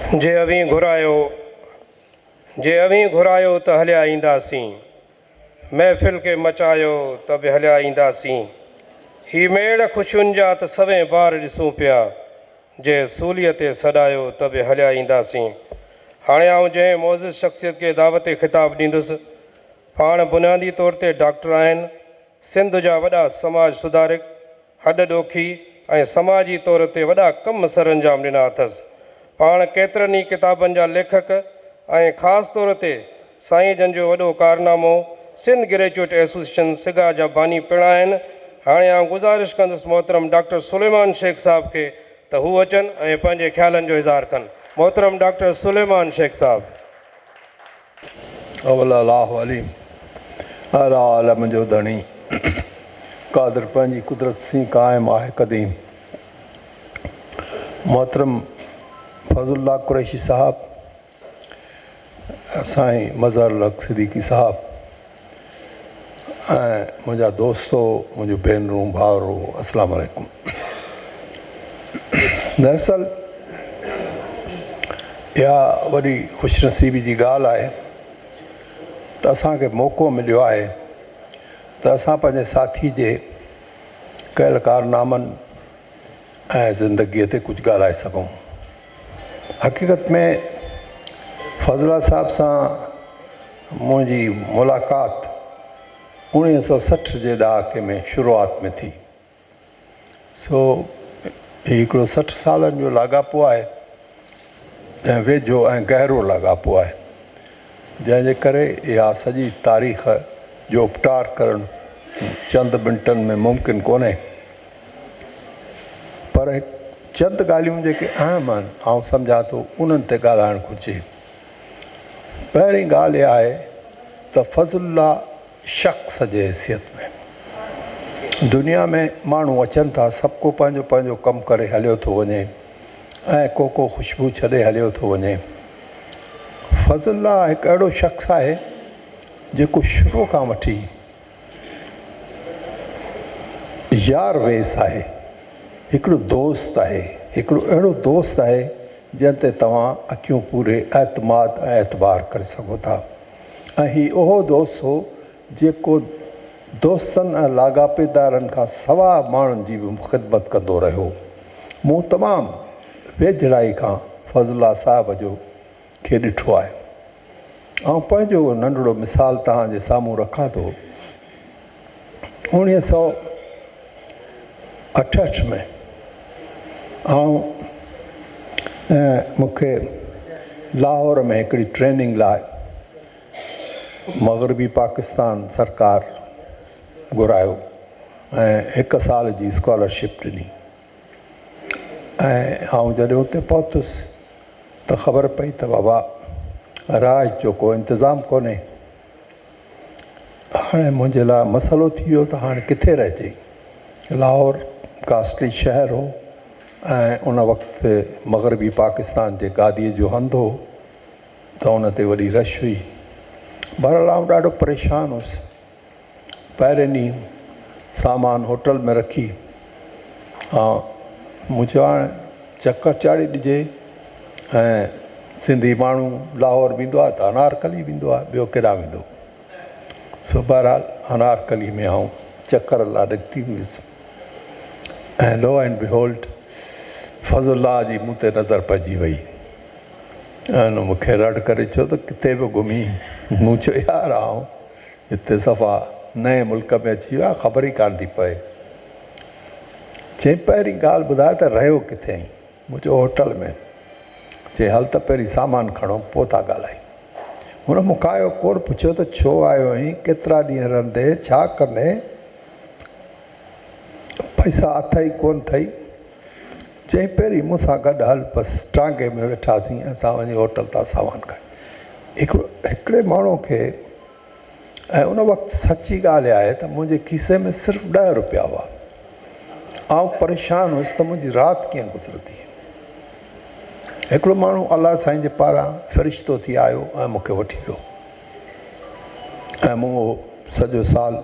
जे अवी घुरायो त हलिया ईंदासीं, महफ़िल के मचायो त बि हलिया ईंदासीं। ही मेड़ ख़ुशियुनि जा त सवें बार ॾिसूं पिया, जे सूलीअ ते सॾायो त बि हलिया ईंदासीं। हाणे आउं जंहिं मोज़िज़ शख़्सियत खे दावत ख़िताब ॾींदुसि, पाण बुनियादी तौर ते डॉक्टर आहिनि, सिंध जा वॾा समाज सुधारक, हॾ ॾोखी ऐं समाजी तौर ते वॾा कम सर अंजाम ॾिना अथसि। पाण केतिरनि ई किताबनि जा लेखक ऐं ख़ासि तौर ते साईं जन जो वॾो कारनामो सिंध ग्रेजुएट एसोसिएशन सिगा जा बानी पिण आहिनि। हाणे आउं गुज़ारिश कंदुसि मोहतरम डॉक्टर सुलेमान शेख साहब खे त हू अचनि ऐं पंहिंजे ख़्यालनि जो इज़हार कनि। मोहतरम डॉक्टर सुलेमान शेख साहब। आलम जो धणी कादर पंहिंजी कुदरत सी क़ाइम आहे क़दीम। मोहतरम फज़लुल्लाह कुरैशी साहब, साईं मज़हर हक़ सिद्दीकी साहब ऐं मुंहिंजा दोस्तो, मुंहिंजूं भेनरूं भाउरो, अस्सलाम वालेकुम। दरअसल इहा वॾी ख़ुशनसीबी जी ॻाल्हि आहे त असांखे मौक़ो मिलियो आहे त असां पंहिंजे साथी जे कयल कारनामनि ऐं ज़िंदगीअ ते कुझु ॻाल्हाए सघूं। हक़ीक़त में फज़ला साहब सां मुंहिंजी मुलाक़ात 1960 जे ॾहाके में शुरूआत में थी। सो हिकिड़ो 60 सालनि जो लाॻापो आहे ऐं वेझो ऐं गहरो लाॻापो आहे, जंहिंजे करे इहा सॼी तारीख़ जो उपटार करणु चंद मिंटनि में मुमकिन कोन्हे। पर चंद ॻाल्हियूं जेके अहम आहिनि, आउं सम्झां थो उन्हनि ते ॻाल्हाइणु घुरिजे। पहिरीं ॻाल्हि इहा आहे त फज़लुल्लाह शख़्स जे हैसियत में दुनिया में माण्हू अचनि था, सभु को पंहिंजो पंहिंजो कमु करे हलियो थो वञे ऐं को ख़ुशबू छॾे हलियो थो वञे। फज़लुल्लाह हिकु अहिड़ो शख़्स आहे जेको शुरू खां वठी यार वेस आहे, हिकिड़ो दोस्त आहे, हिकिड़ो अहिड़ो दोस्त आहे जंहिं ते तव्हां अखियूं पूरे एतमाद ऐं एतबार करे सघो था। ऐं हीउ उहो दोस्त हो जेको दोस्तनि ऐं लाॻापेदारनि खां सवा माण्हुनि जी बि ख़िदमत कंदो रहियो। मूं तमामु वेझड़ाई खां फज़लुल्लाह साहिब जो खे ॾिठो आहे। ऐं पंहिंजो नंढिड़ो मिसाल तव्हांजे साम्हूं रखां थो। 1968 में मूंखे लाहौर में हिकिड़ी ट्रेनिंग लाइ मग़रबी पाकिस्तान सरकार घुरायो ऐं 1 साल जी स्कॉलरशिप ॾिनी। ऐं आउं जॾहिं उते पहुतुसि त ख़बर पई त बाबा राज जो को इंतिज़ामु कोन्हे। हाणे मुंहिंजे लाइ मसइलो थी वियो त हाणे किथे रहिजे। लाहौर कास्टली शहर हो ऐं उन वक़्तु मग़रबी पाकिस्तान जे गादीअ जो हंधु हो त उन ते वॾी रश हुई। बहरहाल आउं ॾाढो परेशान हुउसि। पहिरें ॾींहुं सामान होटल में रखी मूं चयो हाणे चकर चाढ़ी ॾिजे ऐं सिंधी माण्हू लाहौर वेंदो आहे त अनारकली वेंदो आहे, ॿियो केॾांहुं वेंदो। सो बहरहाल अनारकली में आउं चकर लाइ निकिती हुयुसि ऐं लो एंड बिहोल्ड फज़लुल्लाह जी मूं ते नज़र पइजी वई ऐं उन मूंखे रड़ करे चयो त किथे बि घुमी। मूं चयो यार आउं हिते सफ़ा नए मुल्क में अची वियो आहे, ख़बर ई कान थी पए। चई पहिरीं ॻाल्हि ॿुधाए त रहियो किथे आहीं? मूं चयो होटल में। चई हल त पहिरीं सामान खणो पोइ था ॻाल्हायूं। हुन मूंखां कोन पुछियो त छो आयो आहीं, केतिरा ॾींहं रहंदे, छा कंदे, पैसा अथई कोन अथई। चई पहिरीं मूंसां गॾु हल, बसि टांगे में वेठासीं ऐं असां वञी होटल तां सामान खणी। हिकिड़े माण्हू खे, ऐं उन वक़्तु सची ॻाल्हि आहे त मुंहिंजे खीसे में सिर्फ़ु 10 रुपया हुआ। आउं परेशान हुयुसि त मुंहिंजी राति कीअं गुज़रंदी। हिकिड़ो माण्हू अलाह साईं जे पारां फ़रिश्तो थी आयो ऐं मूंखे वठी वियो ऐं मूं सॼो साल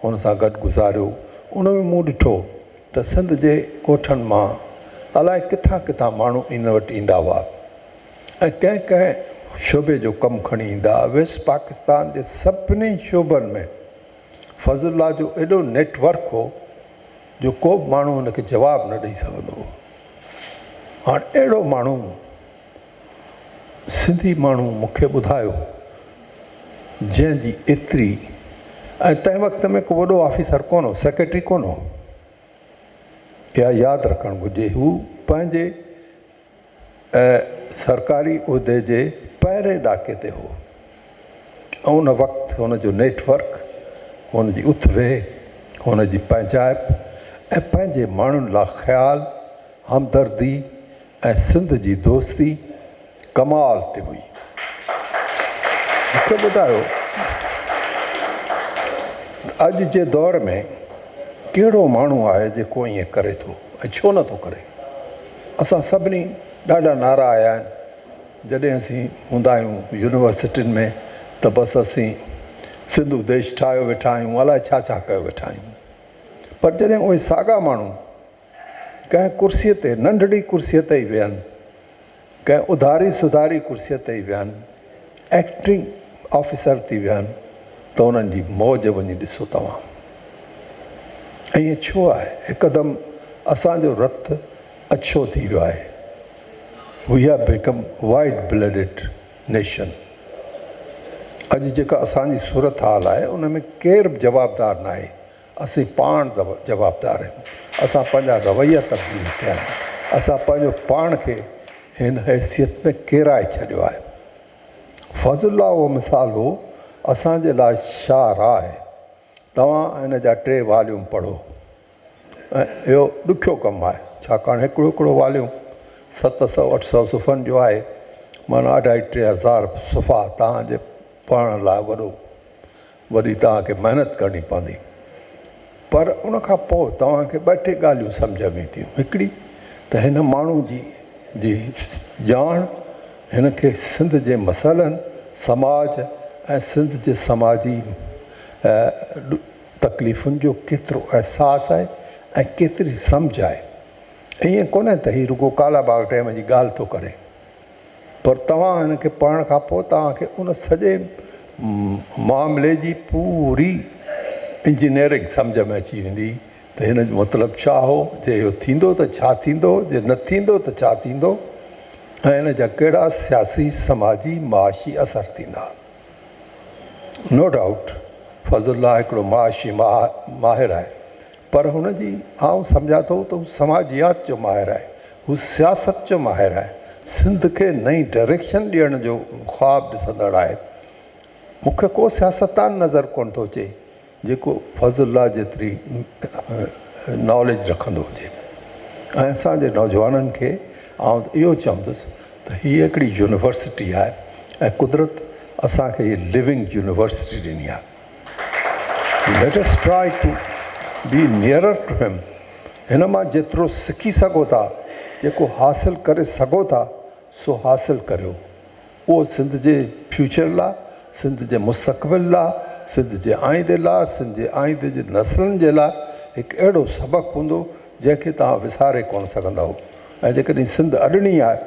हुन सां गॾु गुज़ारियो। उन में मूं ॾिठो त सिंध जे ॻोठनि मां अलाए किथां किथां माण्हू इन वटि ईंदा हुआ ऐं कंहिं कंहिं शोबे जो कमु खणी ईंदा। वेस्ट पाकिस्तान जे सभिनी शोबनि में फज़लुल्लाह जो एॾो नेटवर्क हो जो को बि माण्हू हुनखे जवाबु न ॾेई सघंदो हो। हाणे अहिड़ो माण्हू सिंधी माण्हू मूंखे ॿुधायो जंहिंजी एतिरी, ऐं तंहिं वक़्त में को वॾो ऑफिसर कोन हो, सेक्रेटरी कोन हो, इहा यादि रखणु घुरिजे। हू पंहिंजे सरकारी उहिदे जे पहिरें ॾाके ते हो ऐं उन वक़्तु हुनजो नेटवर्क, हुनजी उथवेह, हुनजी पंहिंजाइप ऐं पंहिंजे माण्हुनि लाइ ख़्यालु, हमदर्दी ऐं सिंध जी दोस्ती कमाल ते हुई। मूंखे ॿुधायो अॼु जे दौर में कहिड़ो माण्हू आहे जेको ईअं करे थो ऐं छो नथो करे। असां सभिनी ॾाढा नारा आया आहिनि जॾहिं असीं हूंदा आहियूं यूनिवर्सिटियुनि में त बसि असीं सिंधु देश ठाहियो वेठा आहियूं, अलाए छा छा कयो वेठा आहियूं। पर जॾहिं उहे साॻा माण्हू कंहिं कुर्सीअ ते, नंढड़ी कुर्सीअ ते ई वेहनि, कंहिं उधारी सुधारी कुर्सीअ ते ई वेहनि, एक्टिंग ऑफिसर थी विहनि, त उन्हनि जी मौज वञी ॾिसो तव्हां। ऐं ईअं छो आहे? हिकदमि असांजो रत अछो थी वियो आहे। We have become white blooded nation. अॼु जेका असांजी सूरत हाल आहे उन में केरु बि जवाबदार न आहे। असीं पाण जवाबदार आहियूं। असां पंहिंजा रवैया तब्दील कया आहिनि। असां पंहिंजो पाण खे हिन हैसियत में केराए छॾियो आहे। फज़लुल्लाह उहो मिसाल हो असांजे लाइ छा राह। तव्हां हिन जा 3 वॉल्यूम पढ़ो ऐं इहो ॾुखियो कमु आहे, छाकाणि हिकिड़ो वॉल्यूम 700-800 सुफ़नि जो आहे, माना 2,500-3,000 सुफ़ा तव्हांजे पढ़ण लाइ वॾी तव्हांखे महिनत करणी पवंदी। पर उनखां पोइ तव्हांखे 2-3 ॻाल्हियूं सम्झ में थियूं। हिकिड़ी त हिन माण्हू जी ॼाण हिन खे सिंध जे मसइलनि, समाज ऐं सिंध जे समाजी तकलीफ़ुनि जो केतिरो अहसासु आहे ऐं केतिरी सम्झ आहे। ईअं कोन्हे त हीउ रुगो काला बाग टाइम जी ॻाल्हि थो करे, पर तव्हां हिन खे पढ़ण खां पोइ तव्हांखे उन सॼे मामले जी पूरी इंजीनियरिंग सम्झ में अची वेंदी त हिन जो मतिलबु छा हो, जे इहो थींदो त छा थींदो, जे न थींदो त छा थींदो, ऐं हिन जा कहिड़ा सियासी, समाजी, माशी असर थींदा। नो डाउट फज़लुल्लाह हिकिड़ो माशी माहिर आहे, पर हुनजी आउं सम्झां थो त हू समाजियात जो माहिर आहे, हू सियासत जो माहिर आहे, सिंध खे नई डायरेक्शन ॾियण जो ख़्वाबु ॾिसंदड़ आहे। मूंखे को सियासतदान नज़र कोन थो अचे जेको फज़लुल्लाह जेतिरी नॉलेज रखंदो हुजे। ऐं असांजे नौजवाननि खे आउं इहो चवंदुसि त हीअ हिकिड़ी यूनिवर्सिटी आहे ऐं कुदरत असांखे हीअ लिविंग यूनिवर्सिटी ॾिनी आहे। Let us try to be nearer to him. हिन मां जेतिरो सिखी सघो था, जेको हासिलु करे सघो था, सो हासिलु करियो। उहो सिंध जे फ्यूचर लाइ, सिंध जे मुस्तक़बिल लाइ, सिंध जे आईंदे लाइ, सिंध जे आईंदे जे नसलनि जे लाइ हिकु अहिड़ो सबक़ु हूंदो जंहिंखे तव्हां विसारे कोन सघंदव। ऐं जेकॾहिं सिंध अॾणी आहे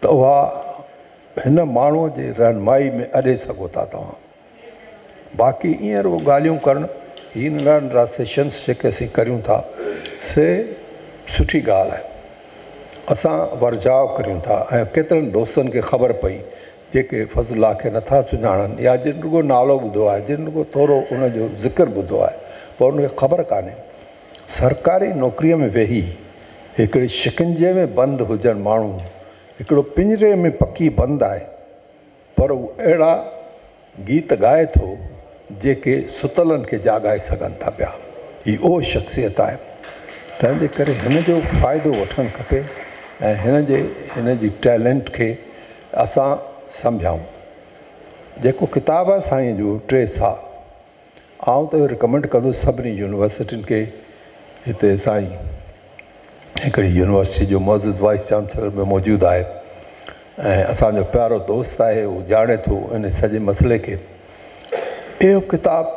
त उहा हिन माण्हूअ जे रहनुमाई में अॾे सघो था तव्हां। बाक़ी ईअं रुगो ॻाल्हियूं करणु, ही नंढा नंढा सेशन्स जेके असीं करियूं था, से सुठी ॻाल्हि आहे। असां वर्जाव करियूं था ऐं केतिरनि दोस्तनि खे ख़बर पई जेके फज़लुल्लाह खे नथा सुञाणनि या जिन रुगो नालो ॿुधो आहे, जिन रुगो थोरो उनजो ज़िक्र ॿुधो आहे, पर उनखे ख़बर कान्हे सरकारी नौकरीअ में वेही हिकिड़े शिकंजे में बंदि हुजनि माण्हू, हिकिड़ो पिंजरे में पकी बंदि आहे, पर हू अहिड़ा गीत ॻाए थो जेके सुतलनि खे जाॻाए सघनि था पिया। हीअ उहो शख़्सियत आहे। तंहिंजे करे हिन जो फ़ाइदो वठणु खपे ऐं हिन जी टैलेंट खे असां सम्झाऊं। जेको किताब आहे साईं जो 3 साल, आउं त रिकमेंड कंदुसि सभिनी यूनिवर्सिटियुनि खे। हिते साईं हिकिड़ी यूनिवर्सिटी जो मुअज़्ज़िज़ वाइस चांसलर में मौजूदु आहे ऐं असांजो प्यारो दोस्त आहे, उहो ॼाणे थो इन सॼे मसइले खे। इहो किताबु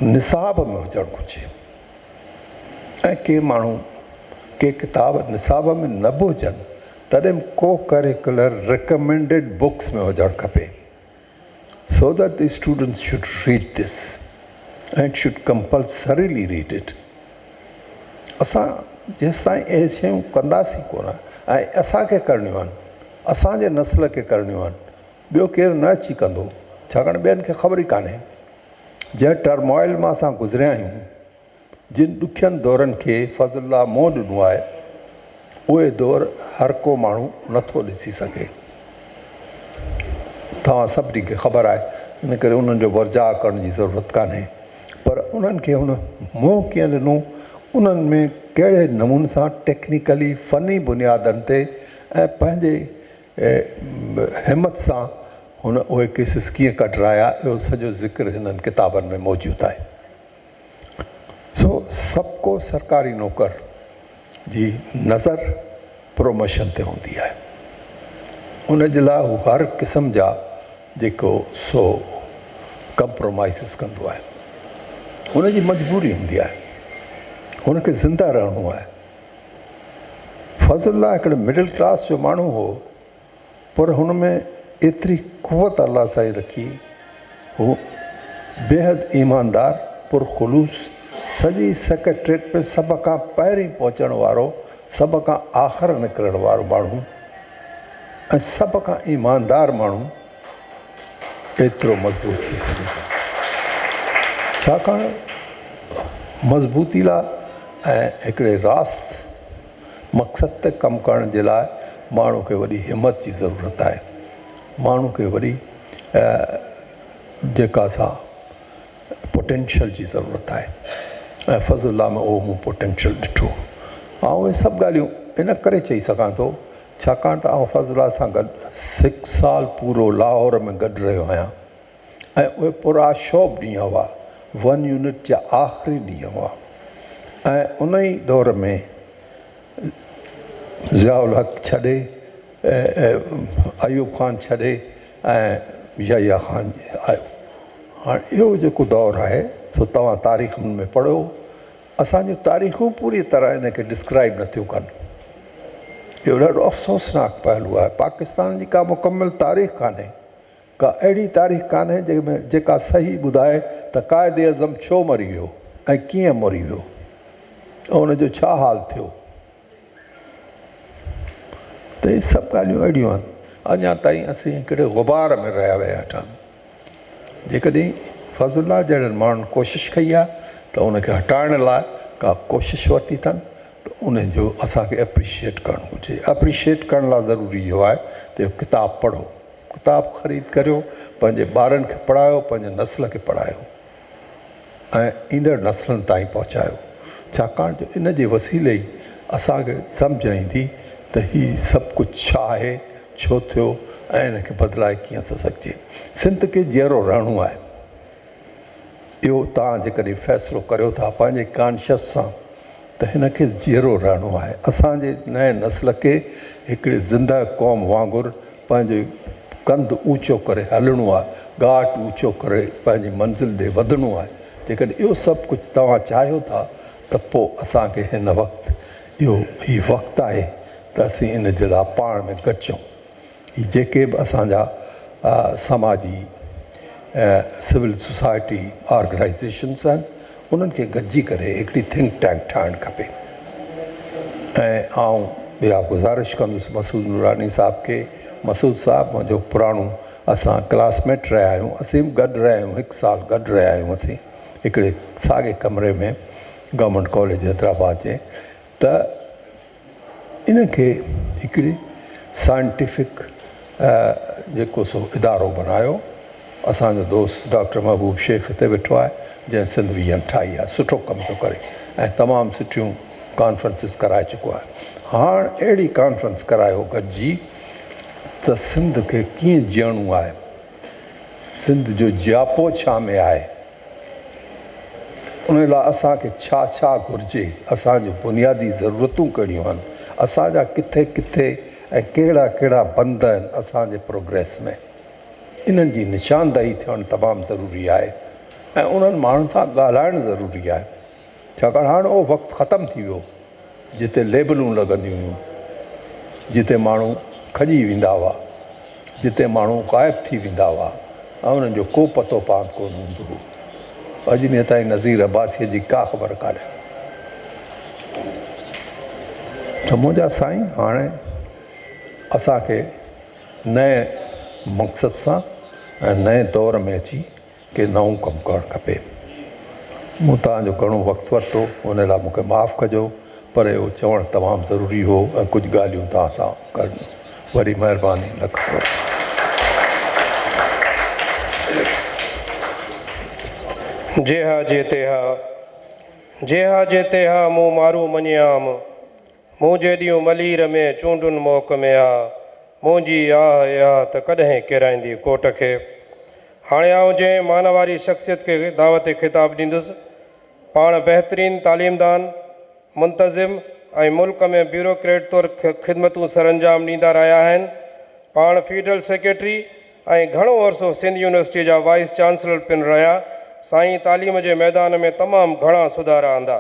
निसाब में हुजणु घुरिजे ऐं के माण्हू के किताब निसाब में न बि हुजनि तॾहिं को करिकुलर रिकमेंडेड बुक्स में हुजणु खपे so that the students should read this and should compulsorily read it. असां जेसि ताईं इहे शयूं कंदासीं कोन ऐं असांखे करणियूं आहिनि, असांजे नस्ल खे करणियूं आहिनि, ॿियो केरु न अची कंदो, छाकाणि ॿियनि खे ख़बर ई कान्हे। जंहिं टर्मोइल मां असां गुज़रिया आहियूं, जिन ॾुखियनि दौरनि खे फज़लुल्लाह मोह ॾिनो आहे, उहे दौर हर को माण्हू नथो ॾिसी सघे। तव्हां सभिनी खे ख़बर आहे, इन करे उन्हनि जो वर्जा करण जी ज़रूरत कान्हे, पर उन्हनि खे हुन मोह कीअं ॾिनो, उन्हनि में कहिड़े नमूने सां टेक्निकली फ़नी बुनियादनि ते ऐं पंहिंजे हिमत सां हुन उहे केसिस कीअं कढराया, इहो सॼो ज़िक्र हिननि किताबनि में मौजूदु आहे। सो सबको सरकारी नौकर जी नज़र प्रोमोशन ते हूंदी आहे, उन जे लाइ हू हर क़िस्म जा जेको सो कंप्रोमाइज़िस कंदो आहे, हुनजी मजबूरी हूंदी आहे, हुनखे ज़िंदा रहणो आहे। फज़लुल्लाह हिकिड़े मिडिल क्लास जो माण्हू हो, पर हुन में एतिरी क़ुवत अलाह साईं रखी, हू बेहद ईमानदार पुरख़ुलूस, सॼी सेक्रेटरेट में सभ खां पहिरीं पहुचण वारो, सभ खां आख़िर निकिरण वारो माण्हू ऐं सभ खां ईमानदार माण्हू एतिरो मज़बूत थी सघे थो। छाकाणि मज़बूती लाइ ऐं हिकिड़े रास्त मक़सद ते कमु करण जे लाइ माण्हू खे वॾी हिमत जी ज़रूरत आहे, माण्हू खे वॾी जेका सा पोटेंशियल जी ज़रूरत आहे, ऐं फज़लुल्लाह में उहो मूं पोटेंशियल ॾिठो। ऐं उहे सभु ॻाल्हियूं इन करे चई सघां थो, छाकाणि त आउं फज़लुल्लाह सां गॾु 6 साल पूरो लाहौर में गॾु रहियो आहियां, ऐं उहे पूरा शौब ॾींहं हुआ, 1 यूनिट जा आख़िरी ॾींहं हुआ, ऐं उन ई दौर में ज़ियाउल हक़ छॾे, अयूब ख़ान छॾे ऐं यहया ख़ान आयो। हाणे इहो जेको दौरु आहे सो तव्हां तारीख़ुनि में पढ़ो, असांजूं तारीख़ूं पूरी तरह इनखे डिस्क्राइब नथियूं कनि। इहो ॾाढो अफ़सोसनाक पहलू आहे। पाकिस्तान जी का मुकमल तारीख़ कान्हे, का अहिड़ी तारीख़ कान्हे जंहिंमें जेका सही ॿुधाए त क़ाइद अज़म छो मरी वियो ऐं कीअं मरी वियो ऐं उनजो छा हाल थियो। त इहे सभु ॻाल्हियूं अहिड़ियूं आहिनि, अञा ताईं असीं हिकिड़े ग़ुबार में रहिया विया वेठा आहियूं। जेकॾहिं फज़लुल्लाह जहिड़नि माण्हुनि कोशिशि कई आहे त उनखे हटाइण लाइ का कोशिशि वरिती अथनि, त उनजो असांखे एप्रिशिएट करणु घुरिजे। एप्रिशिएट करण लाइ ज़रूरी इहो आहे त इहो किताबु पढ़ो, किताबु ख़रीद करियो, पंहिंजे ॿारनि खे पढ़ायो, पंहिंजे नस्ल खे पढ़ायो ऐं ईंदड़ नस्लनि ताईं पहुचायो, छाकाणि जो इन जे वसीले ई असांखे सम्झ ईंदी त हीउ सभु कुझु छा आहे, छो थियो ऐं इनखे बदिलाए कीअं थो सघिजे। सिंध खे जीअरो रहणो आहे, इहो तव्हां जेकॾहिं फ़ैसिलो करियो था पंहिंजे कॉन्शियस सां त हिनखे जीअरो रहणो आहे। असांजे नए नस्ल खे हिकिड़े ज़िंदा क़ौम वांगुरु पंहिंजो कंधु ऊचो करे हलणो आहे, घाट ऊचो करे पंहिंजी मंज़िल ॾे वधणो आहे। जेकॾहिं इहो सभु कुझु तव्हां चाहियो था त पोइ असांखे हिन वक़्तु हीउ वक़्तु आहे त असीं इन जे लाइ पाण में गॾिजूं। हीअ जेके बि असांजा समाजी सिविल सोसाइटी ऑर्गनाइज़ेशन्स आहिनि, उन्हनि खे गॾिजी करे हिकिड़ी थिंक टैंक ठाहिणु खपे। ऐं आउं ॿिया गुज़ारिश कंदुसि मसूद नूरानी साहिब खे। मसूद साहिबु मुंहिंजो पुराणो, असां क्लासमेट रहिया आहियूं, असीं बि गॾु रहिया आहियूं, 1 साल गॾु रहिया आहियूं असीं हिकिड़े साॻे कमरे में गवर्नमेंट कॉलेज हैदराबाद जे। त इनखे हिकिड़ी साइंटिफिक जेको सो इदारो बनायो। असांजो दोस्त डॉक्टर महबूब शेख हिते वेठो आहे, जंहिं सिंध विजन ठाही आहे, सुठो कमु थो करे ऐं तमामु सुठियूं कॉन्फ्रेंसिस कराए चुको आहे। हाणे अहिड़ी कॉन्फ्रेंस करायो गॾिजी त सिंध खे कीअं जीअणो आहे, सिंध जो जियापो छा में आहे, उन लाइ असांखे छा छा घुरिजे, असांजूं बुनियादी ज़रूरतूं कहिड़ियूं आहिनि, असांजा किथे किथे ऐं कहिड़ा कहिड़ा बंद आहिनि असांजे प्रोग्रेस में, इन्हनि जी निशानदेही थियणु तमामु ज़रूरी आहे ऐं उन्हनि माण्हुनि सां ॻाल्हाइणु ज़रूरी आहे। छाकाणि हाणे उहो वक़्तु ख़तमु थी वियो जिते लेबलूं लॻंदियूं हुयूं जिते माण्हू खॼी वेंदा हुआ, जिते माण्हू ग़ाइबु थी वेंदा हुआ ऐं उन्हनि जो को पतो पान कोन हूंदो हुओ। अॼु ॾींहं ताईं नज़ीर अब्बासीअ जी का ख़बर कान्हे। त मुंहिंजा साईं हाणे असांखे नए मक़सद सां ऐं नए दौर में अची के नओं कमु करणु खपे। मूं तव्हांजो घणो वक़्तु वरितो, उन लाइ मूंखे माफ़ु कजो, पर इहो चवणु तमामु ज़रूरी हो ऐं कुझु ॻाल्हियूं तव्हां सां करणु। वरी महिरबानी लख करो। जेहा जेते हा मूं मारू मञियाम, मूं जेॾियूं मलीर में चूंडुनि मोक में आ, मुंहिंजी आह त कॾहिं किराईंदी कोट खे। हाणे आउं जंहिं मान वारी शख़्सियत खे दावत ख़िताब ॾींदुसि, पाण बहितरीनु तालीमदान, मुंतज़िम ऐं मुल्क में ब्यूरोक्रेट तौरु ख़िदमतूं सरअंजाम ॾींदा रहिया आहिनि। पाण फीडरल सेक्रेटरी ऐं घणो अरसो सिंध यूनिवर्सिटी जा वाइस चांसलर पिण रहिया। साईं तालीम जे मैदान में तमामु घणा सुधारा आंदा।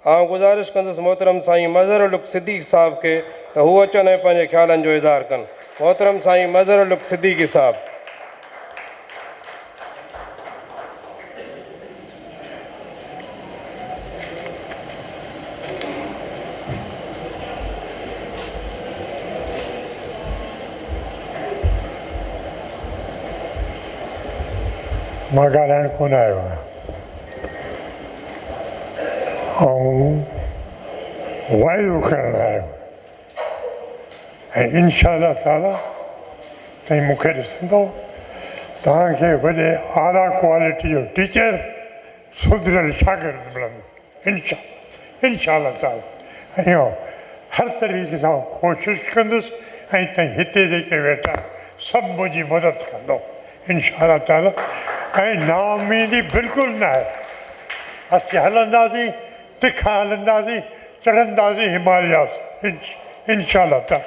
आउं गुज़ारिश कंदुसि मोहतरम साईं मज़हरुल सिद्दीक़ी साहिब खे त हू अचनि ऐं पंहिंजे ख़्यालनि जो इज़हार कनि। मोहतरम साईं मज़हरुल सिद्दीक़ी साहिब। मां ॻाल्हाइण कोन आयो आहियां ऐं वाइदो करणु आयो ऐं इंशाअल्लाह ताला ताईं मूंखे ॾिसंदो तव्हांखे वॾे आला क्वालिटी जो टीचर सुधरियल शागिर्द मिलंदो इंशाअल्लाह ताला। ऐं हर तरीक़े सां कोशिशि कंदुसि ऐं ताईं हिते जेके वेठा सभु मुंहिंजी मदद कंदो इंशाअल्लाह ताला। ऐं नाउमीदी बिल्कुलु न आहे। असीं हलंदासीं, तिखा हलंदासीं, चढ़ंदासीं हिमालयास इंशाअल्लाह ताला।